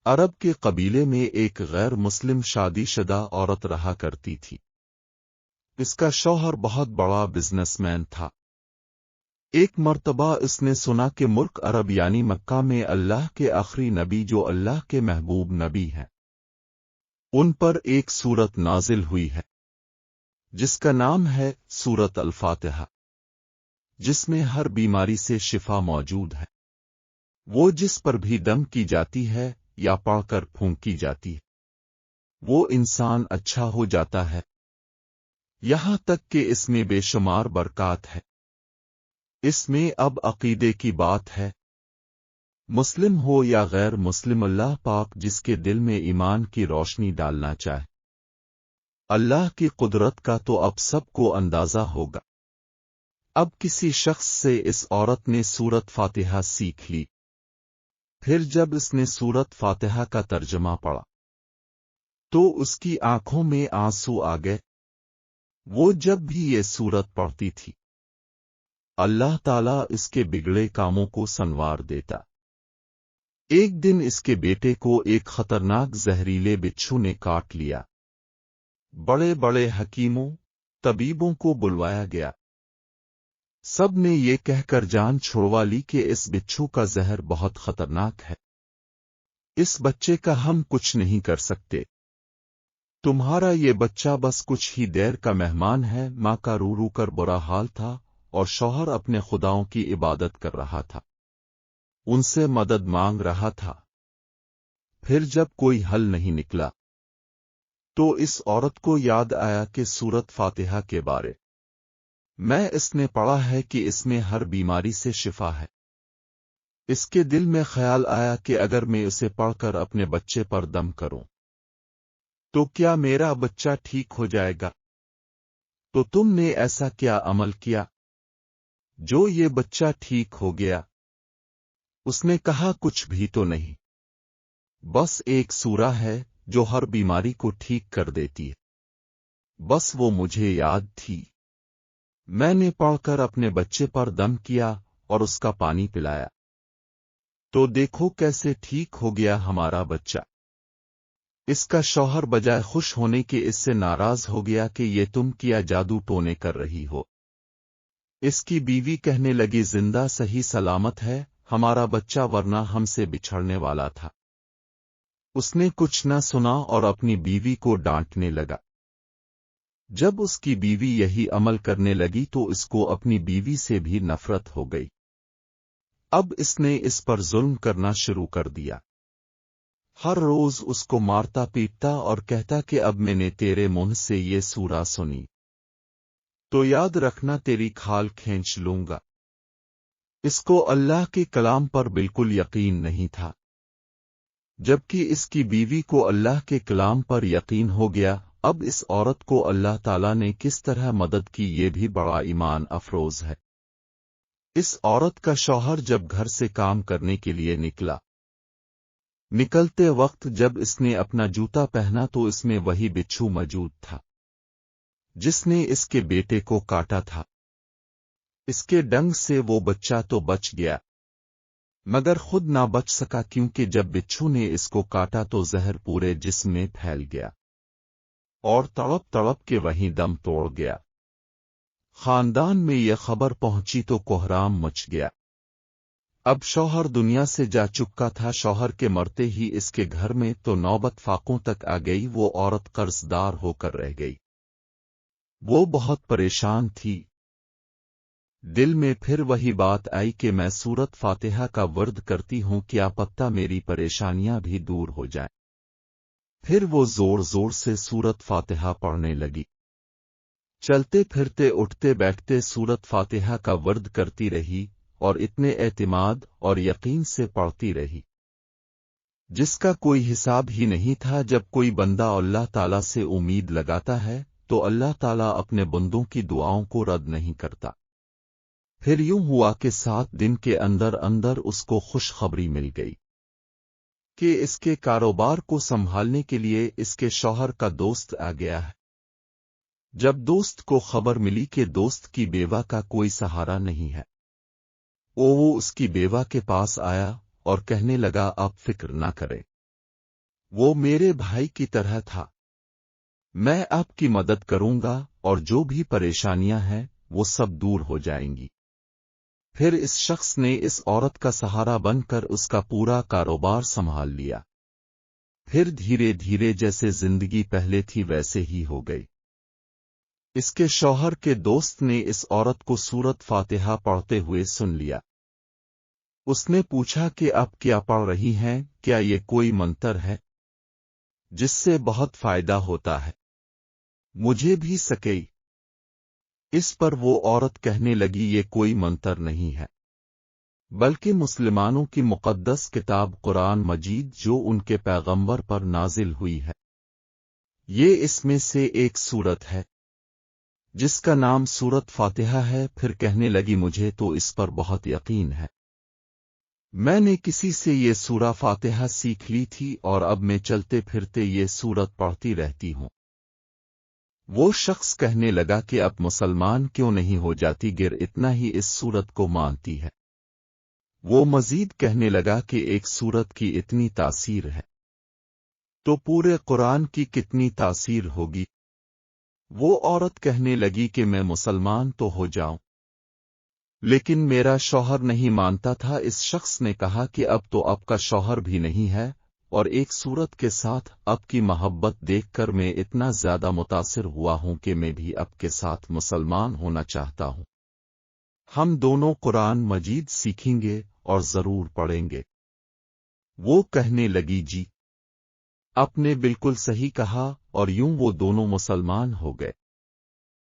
عرب کے قبیلے میں ایک غیر مسلم شادی شدہ عورت رہا کرتی تھی۔ اس کا شوہر بہت بڑا بزنس مین تھا۔ ایک مرتبہ اس نے سنا کہ ملک عرب یعنی مکہ میں اللہ کے آخری نبی جو اللہ کے محبوب نبی ہیں، ان پر ایک سورت نازل ہوئی ہے جس کا نام ہے سورت الفاتحہ، جس میں ہر بیماری سے شفا موجود ہے۔ وہ جس پر بھی دم کی جاتی ہے یا پڑھ کر پھونکی جاتی ہے، وہ انسان اچھا ہو جاتا ہے، یہاں تک کہ اس میں بے شمار برکات ہے۔ اس میں اب عقیدے کی بات ہے، مسلم ہو یا غیر مسلم، اللہ پاک جس کے دل میں ایمان کی روشنی ڈالنا چاہے، اللہ کی قدرت کا تو اب سب کو اندازہ ہوگا۔ اب کسی شخص سے اس عورت نے سورت فاتحہ سیکھ لی۔ پھر جب اس نے سورت فاتحہ کا ترجمہ پڑھا تو اس کی آنکھوں میں آنسو آ گئے۔ وہ جب بھی یہ سورت پڑھتی تھی، اللہ تعالیٰ اس کے بگڑے کاموں کو سنوار دیتا۔ ایک دن اس کے بیٹے کو ایک خطرناک زہریلے بچھو نے کاٹ لیا۔ بڑے بڑے حکیموں، طبیبوں کو بلوایا گیا۔ سب نے یہ کہہ کر جان چھڑوا لی کہ اس بچھو کا زہر بہت خطرناک ہے، اس بچے کا ہم کچھ نہیں کر سکتے، تمہارا یہ بچہ بس کچھ ہی دیر کا مہمان ہے۔ ماں کا رو رو کر برا حال تھا اور شوہر اپنے خداؤں کی عبادت کر رہا تھا، ان سے مدد مانگ رہا تھا۔ پھر جب کوئی حل نہیں نکلا تو اس عورت کو یاد آیا کہ سورت فاتحہ کے بارے میں اس نے پڑھا ہے کہ اس میں ہر بیماری سے شفا ہے۔ اس کے دل میں خیال آیا کہ اگر میں اسے پڑھ کر اپنے بچے پر دم کروں تو کیا میرا بچہ ٹھیک ہو جائے گا؟ تو تم نے ایسا کیا عمل کیا جو یہ بچہ ٹھیک ہو گیا؟ اس نے کہا کچھ بھی تو نہیں، بس ایک سورہ ہے جو ہر بیماری کو ٹھیک کر دیتی ہے، بس وہ مجھے یاد تھی، میں نے پڑھ کر اپنے بچے پر دم کیا اور اس کا پانی پلایا، تو دیکھو کیسے ٹھیک ہو گیا ہمارا بچہ۔ اس کا شوہر بجائے خوش ہونے کے اس سے ناراض ہو گیا کہ یہ تم کیا جادو ٹونے کر رہی ہو۔ اس کی بیوی کہنے لگی زندہ صحیح سلامت ہے ہمارا بچہ، ورنہ ہم سے بچھڑنے والا تھا۔ اس نے کچھ نہ سنا اور اپنی بیوی کو ڈانٹنے لگا۔ جب اس کی بیوی یہی عمل کرنے لگی تو اس کو اپنی بیوی سے بھی نفرت ہو گئی۔ اب اس نے اس پر ظلم کرنا شروع کر دیا، ہر روز اس کو مارتا پیٹتا اور کہتا کہ اب میں نے تیرے منہ سے یہ سورہ سنی تو یاد رکھنا تیری کھال کھینچ لوں گا۔ اس کو اللہ کے کلام پر بالکل یقین نہیں تھا، جبکہ اس کی بیوی کو اللہ کے کلام پر یقین ہو گیا۔ اب اس عورت کو اللہ تعالیٰ نے کس طرح مدد کی یہ بھی بڑا ایمان افروز ہے۔ اس عورت کا شوہر جب گھر سے کام کرنے کے لیے نکلتے وقت جب اس نے اپنا جوتا پہنا تو اس میں وہی بچھو موجود تھا جس نے اس کے بیٹے کو کاٹا تھا۔ اس کے ڈنگ سے وہ بچہ تو بچ گیا مگر خود نہ بچ سکا، کیونکہ جب بچھو نے اس کو کاٹا تو زہر پورے جسم میں پھیل گیا اور تڑپ تڑپ کے وہیں دم توڑ گیا۔ خاندان میں یہ خبر پہنچی تو کوہرام مچ گیا۔ اب شوہر دنیا سے جا چکا تھا، شوہر کے مرتے ہی اس کے گھر میں تو نوبت فاقوں تک آ گئی، وہ عورت قرض دار ہو کر رہ گئی۔ وہ بہت پریشان تھی، دل میں پھر وہی بات آئی کہ میں سورت فاتحہ کا ورد کرتی ہوں، کیا پتہ میری پریشانیاں بھی دور ہو جائیں۔ پھر وہ زور زور سے سورت فاتحہ پڑھنے لگی، چلتے پھرتے اٹھتے بیٹھتے سورت فاتحہ کا ورد کرتی رہی اور اتنے اعتماد اور یقین سے پڑھتی رہی جس کا کوئی حساب ہی نہیں تھا۔ جب کوئی بندہ اللہ تعالیٰ سے امید لگاتا ہے تو اللہ تعالیٰ اپنے بندوں کی دعاؤں کو رد نہیں کرتا۔ پھر یوں ہوا کہ 7 دن کے اندر اندر اس کو خوشخبری مل گئی کہ اس کے کاروبار کو سنبھالنے کے لیے اس کے شوہر کا دوست آ گیا ہے۔ جب دوست کو خبر ملی کہ دوست کی بیوہ کا کوئی سہارا نہیں ہے، وہ اس کی بیوہ کے پاس آیا اور کہنے لگا آپ فکر نہ کریں، وہ میرے بھائی کی طرح تھا. میں آپ کی مدد کروں گا اور جو بھی پریشانیاں ہیں وہ سب دور ہو جائیں گی. پھر اس شخص نے اس عورت کا سہارا بن کر اس کا پورا کاروبار سنبھال لیا. پھر دھیرے دھیرے جیسے زندگی پہلے تھی ویسے ہی ہو گئی. اس کے شوہر کے دوست نے اس عورت کو سورت فاتحہ پڑھتے ہوئے سن لیا. اس نے پوچھا کہ آپ کیا پڑھ رہی ہیں؟ کیا یہ کوئی منتر ہے جس سے بہت فائدہ ہوتا ہے؟ مجھے بھی سکئی. اس پر وہ عورت کہنے لگی یہ کوئی منتر نہیں ہے بلکہ مسلمانوں کی مقدس کتاب قرآن مجید جو ان کے پیغمبر پر نازل ہوئی ہے. یہ اس میں سے ایک سورت ہے جس کا نام سورت فاتحہ ہے. پھر کہنے لگی مجھے تو اس پر بہت یقین ہے. میں نے کسی سے یہ سورہ فاتحہ سیکھ لی تھی اور اب میں چلتے پھرتے یہ سورت پڑھتی رہتی ہوں. وہ شخص کہنے لگا کہ اب مسلمان کیوں نہیں ہو جاتی گر اتنا ہی اس سورت کو مانتی ہے. وہ مزید کہنے لگا کہ ایک سورت کی اتنی تاثیر ہے تو پورے قرآن کی کتنی تاثیر ہوگی. وہ عورت کہنے لگی کہ میں مسلمان تو ہو جاؤں لیکن میرا شوہر نہیں مانتا تھا. اس شخص نے کہا کہ اب تو آپ کا شوہر بھی نہیں ہے اور ایک سورت کے ساتھ آپ کی محبت دیکھ کر میں اتنا زیادہ متاثر ہوا ہوں کہ میں بھی آپ کے ساتھ مسلمان ہونا چاہتا ہوں. ہم دونوں قرآن مجید سیکھیں گے اور ضرور پڑھیں گے. وہ کہنے لگی جی آپ نے بالکل صحیح کہا اور یوں وہ دونوں مسلمان ہو گئے.